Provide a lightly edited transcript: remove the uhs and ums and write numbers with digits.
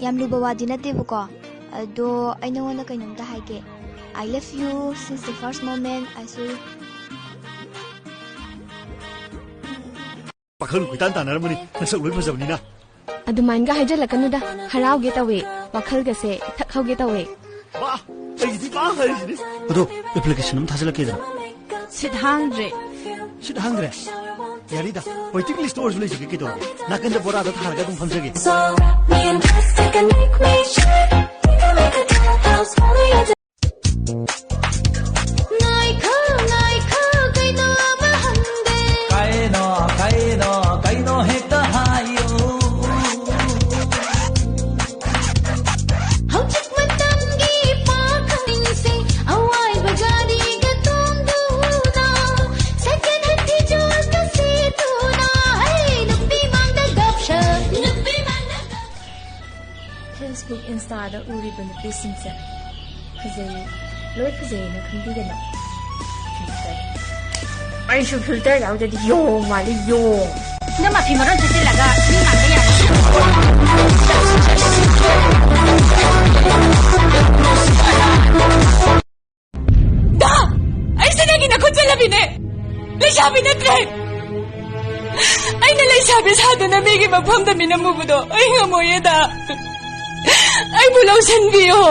ꯌꯥꯝ ꯂꯨꯕ ꯋꯥꯗꯤ ꯅꯠꯇꯦꯕꯀꯣ. ꯑꯗꯣ ꯑꯩ ꯅꯉꯣꯟꯗ ꯀꯩꯅꯣꯝꯇ ꯍꯥꯏꯒꯦ. I love you since the first moment I saw you. ꯄꯥꯈꯪ ꯀꯣꯏꯇꯥꯟ ꯇꯥꯟꯅꯔꯝꯕꯅꯤ ꯅꯁꯛ ꯂꯣꯏ ꯐꯖꯕꯅꯤꯅ. ꯑꯗꯨꯃꯥꯏꯅꯒ ꯍꯥꯏꯖꯜꯂꯛꯀꯅꯨꯗ. ꯍꯔꯥꯎꯒꯦ ꯇꯧꯋꯦ. ꯋꯥꯈꯜꯒꯁꯦ ꯏꯊꯛ ꯍꯧꯒꯦ ꯇꯧꯋꯦ. ꯋꯥ ꯑꯩꯒꯤꯗꯤ ꯄꯥ ꯍꯥꯏꯔꯤꯁꯤꯅꯤ. ꯑꯗꯣ ꯑꯦꯄ꯭ꯂꯤꯀꯦꯁꯟ ꯑꯃ ꯊꯥꯖꯤꯜꯂꯛꯀꯦꯗꯅ. ꯁꯤꯠ ꯍꯥꯡꯗ꯭ꯔꯦ. ꯁꯤꯠ ꯍꯥꯡꯗ꯭ꯔꯦ? ꯌꯥꯔꯤꯗ ꯋꯦꯇꯤꯡ ꯂꯤꯁꯇ ꯑꯣꯏꯔꯁꯨ ꯂꯩꯖꯒꯦ ꯀꯩꯗꯧꯔꯒꯦ. ꯅꯥꯀꯟꯗ ꯕꯣꯔꯥꯗ ꯊꯥꯔꯒ ꯑꯗꯨꯝ ꯐꯝꯖꯒꯦ. Kaino hekta hayo. Hauchik matamgi pakhangse awai bagari ga tongduna second hatti jot se tuna hey nupi mangda gapsha nupi mangda Facebook Instada uriba nupisingse fazei loi fazei na khambigana. 아이슈 필터 야우데디 용 말이 용. nama pimaron chasilaga ni mangda ya da ai sinagi na khunjalabine leishabi natre aina leishabi saduna megi mafamda minamubudo ai ngamoyeda ai bulau sanbiyo